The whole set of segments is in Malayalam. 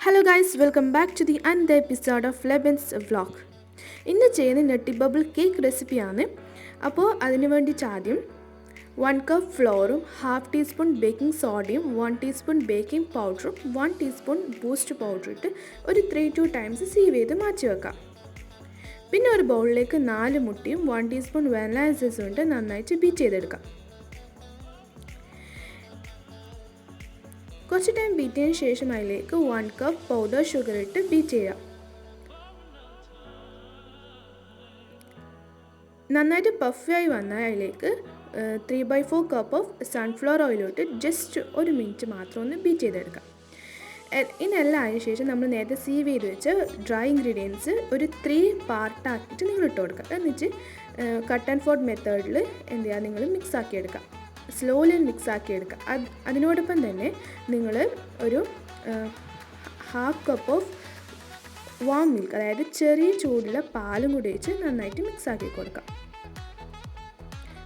Hello guys, welcome back to the another episode of Lebens vlog. ഇന്ന് ചെയ്യുന്ന നട്ടി ബബിൾ കേക്ക് റെസിപ്പിയാണ്. അപ്പോൾ അതിനു വേണ്ടി ആദ്യം 1 കപ്പ് ഫ്ലോറും 1/2 ടീസ്പൂൺ ബേക്കിംഗ് സോഡയും 1 ടീസ്പൂൺ ബേക്കിംഗ് പൗഡറും 1 ടീസ്പൂൺ ബൂസ്റ്റ് പൗഡർ ഇട്ട് ഒരു 3-2 ടൈംസ് സീവ് ചെയ്ത് മാറ്റി വെക്കാം. പിന്നെ ഒരു ബൗളിലേക്ക് 4 മുട്ടയും 1 ടീസ്പൂൺ വാനില എസൻസും ഇട്ട് നന്നായിട്ട് ബീറ്റ് ചെയ്തെടുക്കാം. കുറച്ച് ടൈം ബീറ്റ് ചെയ്തതിന് ശേഷം അതിലേക്ക് 1 കപ്പ് പൗഡർ ഷുഗർ ഇട്ട് ബീറ്റ് ചെയ്യാം. നന്നായിട്ട് പഫായി വന്നാൽ അതിലേക്ക് 3/4 കപ്പ് ഓഫ് സൺഫ്ലവർ ഓയിലിട്ട് ജസ്റ്റ് 1 മിനിറ്റ് മാത്രം ഒന്ന് ബീറ്റ് ചെയ്തെടുക്കാം. ഇതിനെല്ലാം അതിന് ശേഷം നമ്മൾ നേരത്തെ സീവ് ചെയ്ത് വെച്ച ഡ്രൈ ഇൻഗ്രീഡിയൻസ് ഒരു 3 പാർട്ടാക്കിയിട്ട് നിങ്ങൾ ഇട്ട് കൊടുക്കുക. എന്നിട്ട് കട്ട് ആൻഡ് ഫോൾഡ് മെത്തേഡിൽ എന്ത് ചെയ്യുക, നിങ്ങൾ മിക്സ് ആക്കി എടുക്കുക. സ്ലോലി മിക്സ് ആക്കി എടുക്കുക. അതിനോടൊപ്പം തന്നെ നിങ്ങൾ ഒരു 1/2 കപ്പ് ഓഫ് വാം മിൽക്ക്, അതായത് ചെറിയ ചൂടുള്ള പാലും കൂടി വെച്ച് നന്നായിട്ട് മിക്സ് ആക്കി കൊടുക്കാം.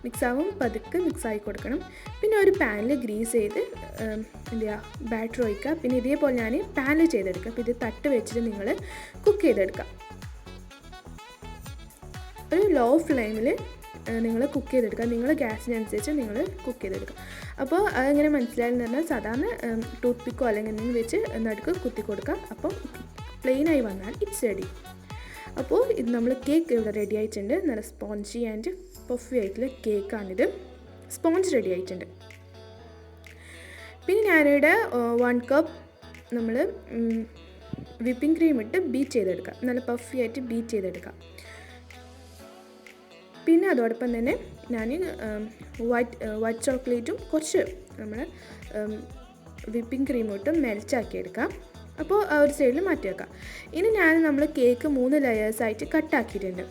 മിക്സാവും പതുക്കെ മിക്സ് ആക്കി കൊടുക്കണം. പിന്നെ ഒരു പാനിൽ ഗ്രീസ് ചെയ്ത് എന്ത് ചെയ്യുക, ബാറ്റർ ഒഴിക്കുക. പിന്നെ ഇതേപോലെ ഞാൻ പാനിൽ ചെയ്തെടുക്കുക. അപ്പോൾ ഇത് തട്ട് വെച്ചിട്ട് നിങ്ങൾ കുക്ക് ചെയ്തെടുക്കുക. ഒരു ലോ ഫ്ലെയിമിൽ നിങ്ങൾ കുക്ക് ചെയ്തെടുക്കുക. നിങ്ങൾ ഗ്യാസിനനുസരിച്ച് നിങ്ങൾ കുക്ക് ചെയ്തെടുക്കുക. അപ്പോൾ അതെങ്ങനെ മനസ്സിലായെന്ന് പറഞ്ഞാൽ സാധാരണ ടൂത്ത് പിക്കോ അല്ലെങ്കിൽ എന്തെങ്കിലും വെച്ച് നടുക്ക് കുത്തി കൊടുക്കുക. അപ്പം പ്ലെയിനായി വന്നാൽ ഇറ്റ്സ് റെഡി. അപ്പോൾ ഇത് നമ്മൾ കേക്ക് ഇവിടെ റെഡി ആയിട്ടുണ്ട്. നല്ല സ്പോഞ്ചി ആൻഡ് പഫി ആയിട്ടുള്ള കേക്കാണിത്. സ്പോഞ്ച് റെഡി ആയിട്ടുണ്ട്. പിന്നെ ഞാനിവിടെ 1 കപ്പ് നമ്മൾ വിപ്പിംഗ് ക്രീം ഇട്ട് ബീറ്റ് ചെയ്തെടുക്കുക. നല്ല പഫി ആയിട്ട് ബീറ്റ് ചെയ്തെടുക്കുക. പിന്നെ അതോടൊപ്പം തന്നെ ഞാൻ വൈറ്റ് ചോക്ലേറ്റും കുറച്ച് നമ്മൾ വിപ്പിംഗ് ക്രീമും ഇട്ട് മെൽറ്റാക്കി എടുക്കാം. അപ്പോൾ ആ ഒരു സൈഡിൽ മാറ്റി വെക്കാം. ഇനി നമ്മൾ കേക്ക് 3 ലെയേഴ്സായിട്ട് കട്ടാക്കിയിട്ടുണ്ട്.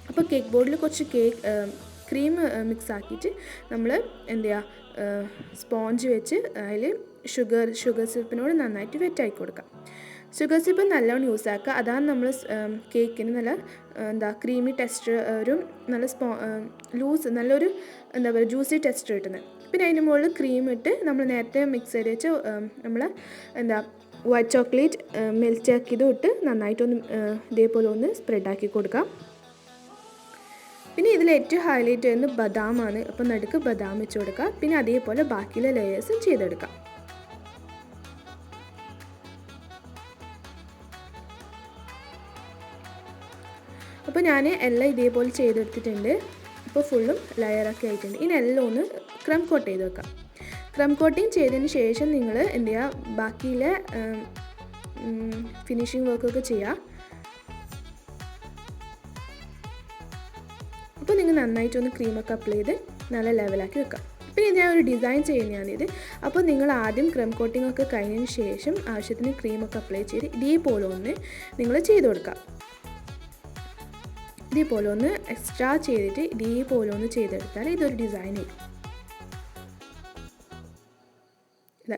അപ്പോൾ കേക്ക് ബോർഡിൽ കുറച്ച് ക്രീം മിക്സ് ആക്കിയിട്ട് നമ്മൾ എന്ത് ചെയ്യുക, സ്പോഞ്ച് വെച്ച് അതിൽ ഷുഗർ സിറപ്പിനോട് നന്നായിട്ട് വെറ്റാക്കി കൊടുക്കാം. ഷുഗർ സിറപ്പ് നല്ലോണം യൂസ് ആക്കുക. അതാണ് നമ്മൾ കേക്കിന് നല്ല ക്രീമി ടെക്സ്ചർ, ഒരു നല്ല നല്ലൊരു ജ്യൂസി ടെക്സ്ചർ കിട്ടുന്നത്. പിന്നെ അതിന് മുകളിൽ ക്രീം ഇട്ട് നമ്മൾ നേരത്തെ മിക്സ് ചെയ്ത് വെച്ച് നമ്മൾ വൈറ്റ് ചോക്ലേറ്റ് മെൽറ്റ് ആക്കിയതും ഇട്ട് നന്നായിട്ടൊന്ന് ഇതേപോലെ ഒന്ന് സ്പ്രെഡാക്കി കൊടുക്കാം. പിന്നെ ഇതിൽ ഏറ്റവും ഹൈലൈറ്റ് ചെയ്യുന്നത് ബദാമാണ്. അപ്പോൾ നടുക്ക് ബദാം വെച്ച് കൊടുക്കുക. പിന്നെ അതേപോലെ ബാക്കിയുള്ള ലെയേഴ്സും ചെയ്തെടുക്കാം. അപ്പോൾ ഞാൻ എല്ലാം ഇതേപോലെ ചെയ്തെടുത്തിട്ടുണ്ട്. ഇപ്പോൾ ഫുള്ളും ലെയറൊക്കെ ആയിട്ടുണ്ട്. ഇനി എല്ലാം ഒന്ന് ക്രം കോട്ട് ചെയ്ത് വെക്കാം. ക്രം കോട്ടിങ് ചെയ്തതിന് ശേഷം നിങ്ങൾ എന്ത് ചെയ്യുക, ബാക്കിയിലെ ഫിനിഷിങ് വർക്കൊക്കെ ചെയ്യുക. അപ്പോൾ നിങ്ങൾ നന്നായിട്ടൊന്ന് ക്രീമൊക്കെ അപ്ലൈ ചെയ്ത് നല്ല ലെവലാക്കി വെക്കാം. പിന്നെ ഞാൻ ഒരു ഡിസൈൻ ചെയ്യുന്നതാണിത്. അപ്പോൾ നിങ്ങൾ ആദ്യം ക്രം കോട്ടിംഗ് ഒക്കെ കഴിഞ്ഞതിന് ശേഷം ആവശ്യത്തിന് ക്രീമൊക്കെ അപ്ലൈ ചെയ്ത് ഇതേപോലെ ഒന്ന് നിങ്ങൾ ചെയ്ത് കൊടുക്കുക. ഇതേപോലെ ഒന്ന് എക്സ്ട്രാ ചെയ്തിട്ട് ഇതേപോലെ ഒന്ന് ചെയ്തെടുത്താൽ ഇതൊരു ഡിസൈനായി.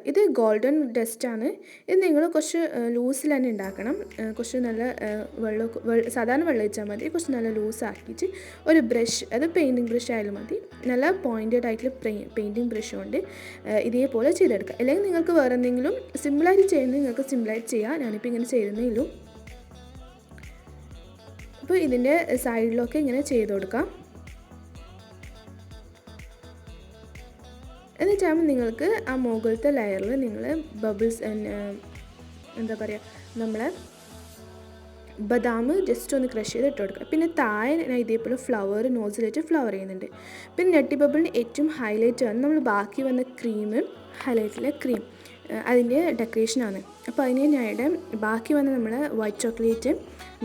ഇത് ഗോൾഡൻ ഡസ്റ്റാണ്. ഇത് നിങ്ങൾ കുറച്ച് ലൂസിൽ തന്നെ ഉണ്ടാക്കണം. കുറച്ച് നല്ല സാധാരണ വെള്ളം ഒഴിച്ചാൽ മതി. കുറച്ച് നല്ല ലൂസാക്കിയിട്ട് ഒരു ബ്രഷ്, അത് പെയിൻറ്റിങ് ബ്രഷ് ആയാലും മതി, നല്ല പോയിൻറ്റഡ് ആയിട്ടുള്ള പെയിൻറ്റിങ് ബ്രഷ് കൊണ്ട് ഇതേപോലെ ചെയ്തെടുക്കുക. അല്ലെങ്കിൽ നിങ്ങൾക്ക് വേറെ എന്തെങ്കിലും സിമ്പിളായിട്ട് ചെയ്യുന്നത് നിങ്ങൾക്ക് സിമ്പിളായിട്ട് ചെയ്യാം. ഞാനിപ്പോൾ ഇങ്ങനെ ചെയ്യുന്നേ ഉള്ളൂ. അപ്പോൾ ഇതിൻ്റെ സൈഡിലൊക്കെ ഇങ്ങനെ ചെയ്ത് കൊടുക്കാം. എന്നിട്ടാകുമ്പോൾ നിങ്ങൾക്ക് ആ മുകളിലത്തെ ലെയറിൽ നിങ്ങൾ ബബിൾസ് എന്താ പറയുക, നമ്മളെ ബദാം ജസ്റ്റ് ഒന്ന് ക്രഷ് ചെയ്ത് ഇട്ട് കൊടുക്കുക. പിന്നെ താഴെ ഞാൻ ഇതേപോലെ ഫ്ലവർ നോസിലിട്ട് ഫ്ലവർ ചെയ്യുന്നുണ്ട്. പിന്നെ നട്ടി ബബിളിന് ഏറ്റവും ഹൈലൈറ്റ് ആണ് നമ്മൾ ബാക്കി വന്ന ഹൈലൈറ്റിലെ ക്രീം, അതിൻ്റെ ഡെക്കറേഷനാണ്. അപ്പോൾ അതിന് ഞാനിവിടെ ബാക്കി വന്ന നമ്മൾ വൈറ്റ് ചോക്ലേറ്റ്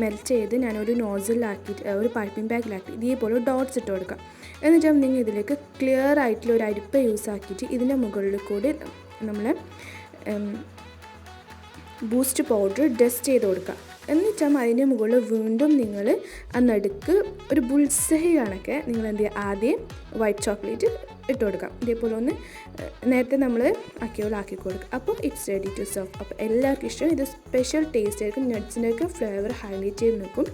മെൽറ്റ് ചെയ്ത് ഞാനൊരു നോസിലാക്കിയിട്ട് ഒരു പൈപ്പിംഗ് ബാഗിലാക്കി ഇതേപോലെ ഡോട്ട്സ് ഇട്ട് കൊടുക്കാം. എന്നിട്ട് നിങ്ങൾ ഇതിലേക്ക് ക്ലിയർ ആയിട്ടുള്ള ഒരു അരിപ്പ യൂസ് ആക്കിയിട്ട് ഇതിൻ്റെ മുകളിൽ കൂടി നമ്മൾ ബൂസ്റ്റ് പൗഡർ ഡസ്റ്റ് ചെയ്ത് കൊടുക്കുക. എന്നിട്ടാകുമ്പോൾ അതിൻ്റെ മുകളിൽ വീണ്ടും നിങ്ങൾ ആ നടുക്ക് ഒരു ബുൾസൈ കണക്കെ നിങ്ങൾ എന്ത് ചെയ്യുക, ആദ്യം വൈറ്റ് ചോക്ലേറ്റ് ഇട്ട് കൊടുക്കാം. ഇതേപോലെ ഒന്ന് നേരത്തെ നമ്മൾ ആക്കി കൊടുക്കുക. അപ്പോൾ ഇറ്റ്സ് റെഡി ടു സെർവ്. അപ്പോൾ എല്ലാവർക്കും ഇഷ്ടം. ഇത് സ്പെഷ്യൽ ടേസ്റ്റ് ആയിരിക്കും. നട്ട്സിൻ്റെയൊക്കെ ഫ്ലേവർ ഹൈലൈറ്റ് ചെയ്ത് നിൽക്കും.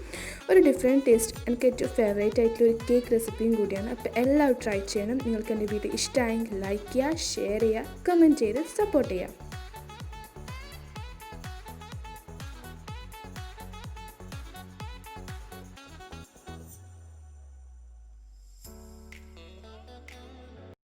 ഒരു ഡിഫറെൻറ്റ് ടേസ്റ്റ്. എനിക്ക് ഏറ്റവും ഫേവറേറ്റ് ആയിട്ടുള്ള ഒരു കേക്ക് റെസിപ്പിയും കൂടിയാണ്. അപ്പോൾ എല്ലാവരും ട്രൈ ചെയ്യണം. നിങ്ങൾക്ക് എൻ്റെ വീഡിയോ ഇഷ്ടമായെങ്കിൽ ലൈക്ക് ചെയ്യുക, ഷെയർ ചെയ്യുക, കമൻറ്റ് ചെയ്ത് സപ്പോർട്ട് ചെയ്യുക.